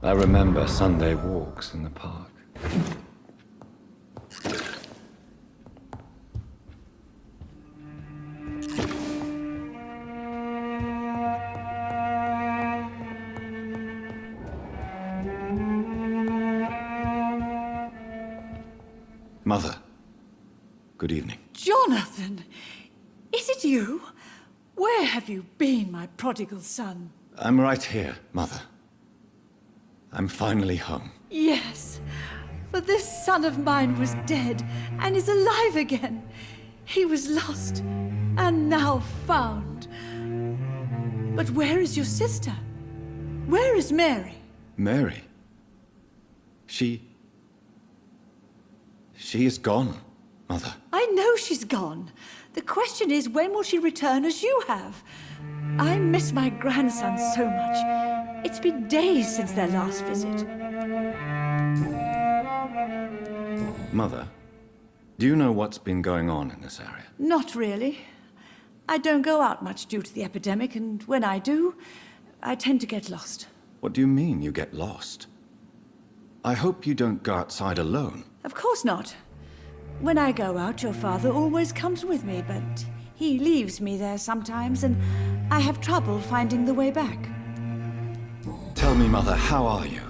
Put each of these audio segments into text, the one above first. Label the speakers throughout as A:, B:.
A: I remember Sunday walks in the park. Mother, good evening.
B: Jonathan! Is it you? Where have you been, my prodigal son?
A: I'm right here, Mother. I'm finally home.
B: Yes, for this son of mine was dead and is alive again. He was lost and now found. But where is your sister? Where is Mary?
A: Mary? She is gone, Mother.
B: I know she's gone. The question is, when will she return as you have? I miss my grandson so much. It's been days since their last visit.
A: Mother, do you know what's been going on in this area?
B: Not really. I don't go out much due to the epidemic, and when I do, I tend to get lost.
A: What do you mean you get lost? I hope you don't go outside alone.
B: Of course not. When I go out, your father always comes with me, but he leaves me there sometimes, and I have trouble finding the way back.
A: Tell me, Mother, how are you?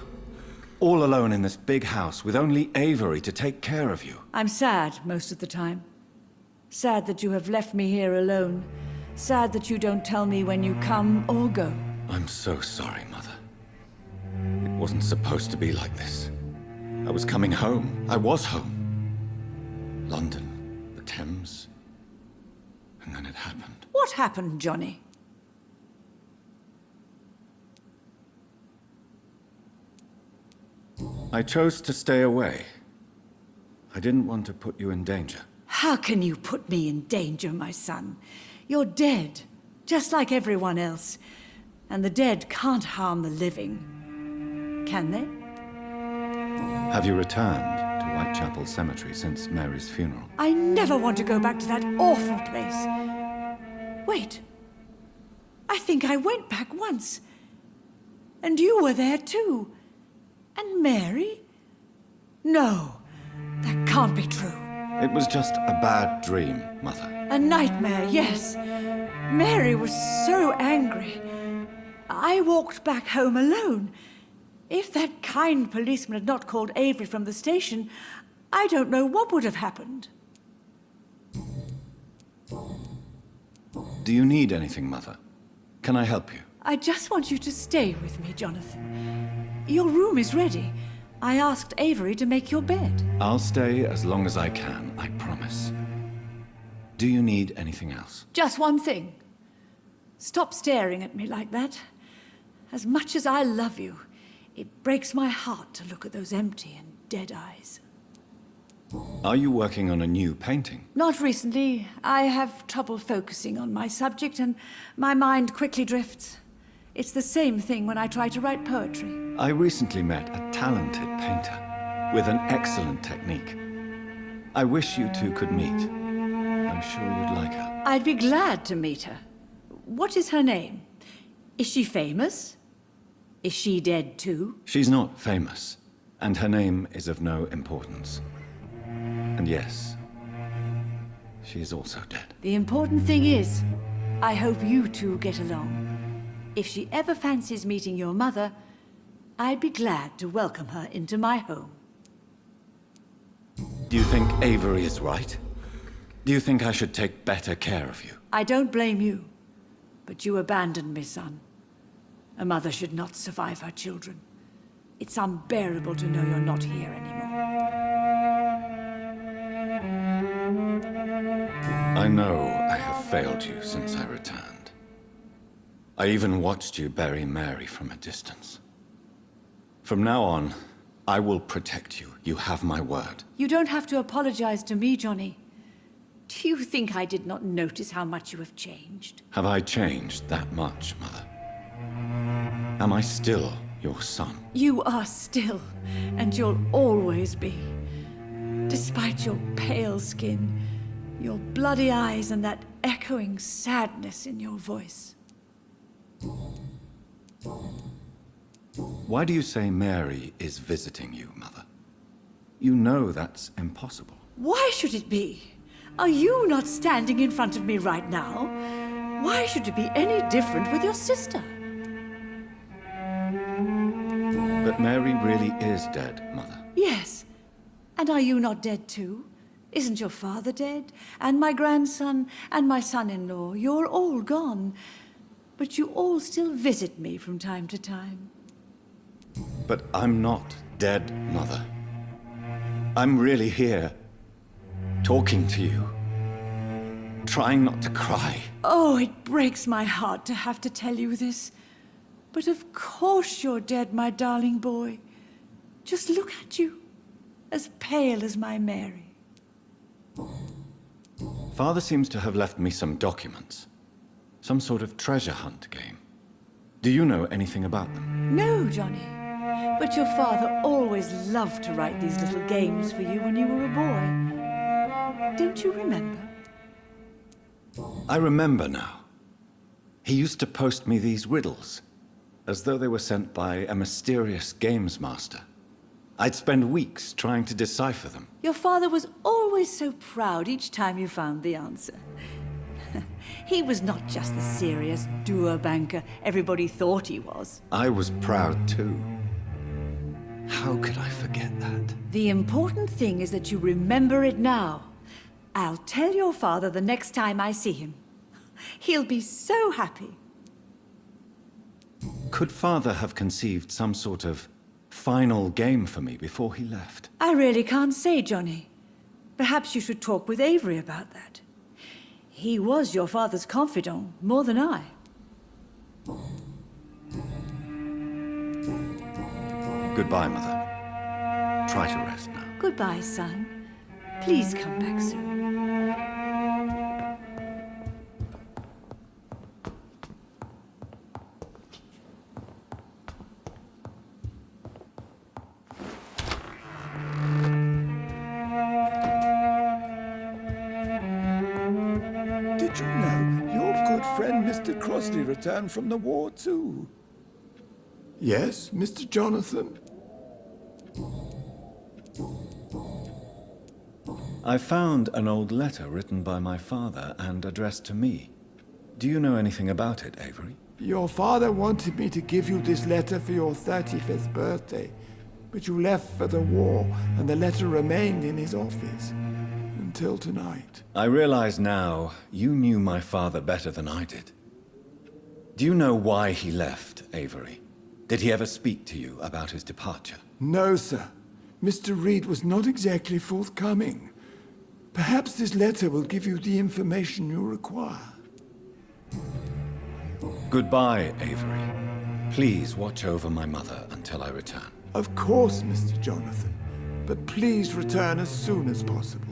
A: All alone in this big house with only Avery to take care of you.
B: I'm sad most of the time. Sad that you have left me here alone. Sad that you don't tell me when you come or go.
A: I'm so sorry, Mother. It wasn't supposed to be like this. I was coming home. I was home. London, the Thames, and then it happened.
B: What happened, Johnny?
A: I chose to stay away. I didn't want to put you in danger.
B: How can you put me in danger, my son? You're dead, just like everyone else. And the dead can't harm the living. Can they?
A: Have you returned to Whitechapel Cemetery since Mary's funeral?
B: I never want to go back to that awful place. Wait. I think I went back once. And you were there too. And Mary? No, that can't be true.
A: It was just a bad dream, Mother.
B: A nightmare, yes. Mary was so angry. I walked back home alone. If that kind policeman had not called Avery from the station, I don't know what would have happened.
A: Do you need anything, Mother? Can I help you?
B: I just want you to stay with me, Jonathan. Your room is ready. I asked Avery to make your bed.
A: I'll stay as long as I can, I promise. Do you need anything else?
B: Just one thing. Stop staring at me like that. As much as I love you, it breaks my heart to look at those empty and dead eyes.
A: Are you working on a new painting?
B: Not recently. I have trouble focusing on my subject, and my mind quickly drifts. It's the same thing when I try to write poetry.
A: I recently met a talented painter with an excellent technique. I wish you two could meet. I'm sure you'd like her.
B: I'd be glad to meet her. What is her name? Is she famous? Is she dead too?
A: She's not famous, and her name is of no importance. And yes, she is also dead.
B: The important thing is, I hope you two get along. If she ever fancies meeting your mother, I'd be glad to welcome her into my home.
A: Do you think Avery is right? Do you think I should take better care of you?
B: I don't blame you, but you abandoned me, son. A mother should not survive her children. It's unbearable to know you're not here anymore.
A: I know I have failed you since I returned. I even watched you bury Mary from a distance. From now on, I will protect you. You have my word.
B: You don't have to apologize to me, Johnny. Do you think I did not notice how much you have changed?
A: Have I changed that much, Mother? Am I still your son?
B: You are still, and you'll always be. Despite your pale skin, your bloody eyes, and that echoing sadness in your voice.
A: Why do you say Mary is visiting you, Mother? You know that's impossible.
B: Why should it be? Are you not standing in front of me right now? Why should it be any different with your sister?
A: But Mary really is dead, Mother.
B: Yes. And are you not dead too? Isn't your father dead? And my grandson, and my son-in-law? You're all gone. But you all still visit me from time to time.
A: But I'm not dead, Mother. I'm really here, talking to you, trying not to cry.
B: Oh, it breaks my heart to have to tell you this. But of course you're dead, my darling boy. Just look at you, as pale as my Mary.
A: Father seems to have left me some documents. Some sort of treasure hunt game. Do you know anything about them?
B: No, Johnny. But your father always loved to write these little games for you when you were a boy. Don't you remember?
A: I remember now. He used to post me these riddles, as though they were sent by a mysterious games master. I'd spend weeks trying to decipher them.
B: Your father was always so proud each time you found the answer. He was not just the serious doer banker everybody thought he was.
A: I was proud too. How could I forget that?
B: The important thing is that you remember it now. I'll tell your father the next time I see him. He'll be so happy.
A: Could Father have conceived some sort of final game for me before he left?
B: I really can't say, Johnny. Perhaps you should talk with Avery about that. He was your father's confidant, more than I.
A: Goodbye, Mother. Try to rest now.
B: Goodbye, son. Please come back soon.
C: Did you know your good friend Mr. Crossley returned from the war too? Yes, Mr. Jonathan?
A: I found an old letter written by my father and addressed to me. Do you know anything about it, Avery?
C: Your father wanted me to give you this letter for your 35th birthday, but you left for the war and the letter remained in his office until tonight.
A: I realize now you knew my father better than I did. Do you know why he left, Avery? Did he ever speak to you about his departure?
C: No, sir. Mr. Reed was not exactly forthcoming. Perhaps this letter will give you the information you require.
A: Goodbye, Avery. Please watch over my mother until I return.
C: Of course, Mr. Jonathan. But please return as soon as possible.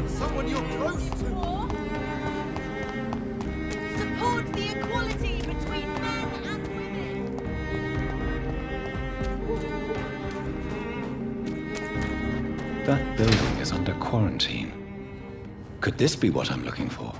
D: Someone you're close to.
E: Support the equality between men and women.
A: That building is under quarantine. Could this be what I'm looking for?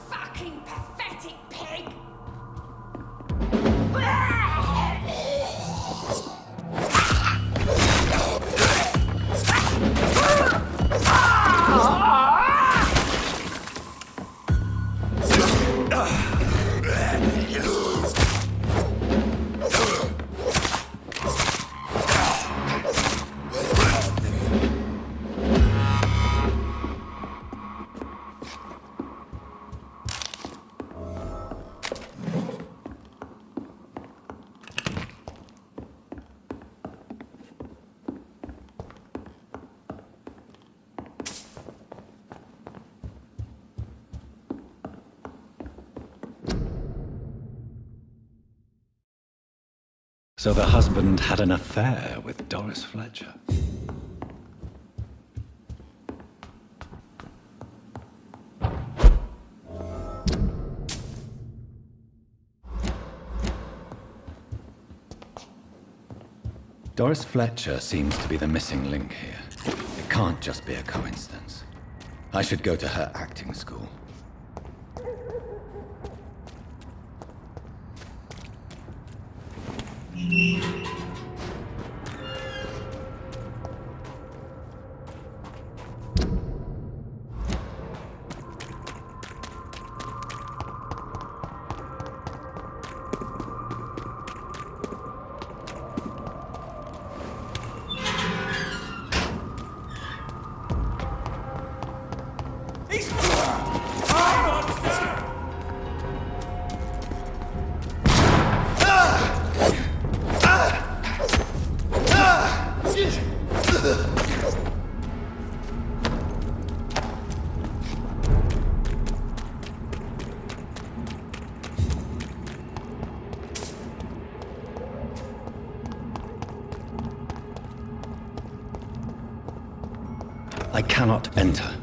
E: Fucking pathetic pig!
A: So the husband had an affair with Doris Fletcher. Doris Fletcher seems to be the missing link here. It can't just be a coincidence. I should go to her acting school. I cannot enter.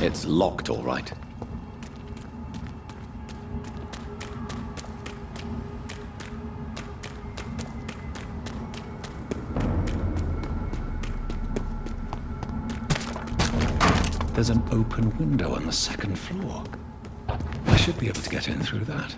A: It's locked, all right. There's an open window on the second floor. I should be able to get in through that.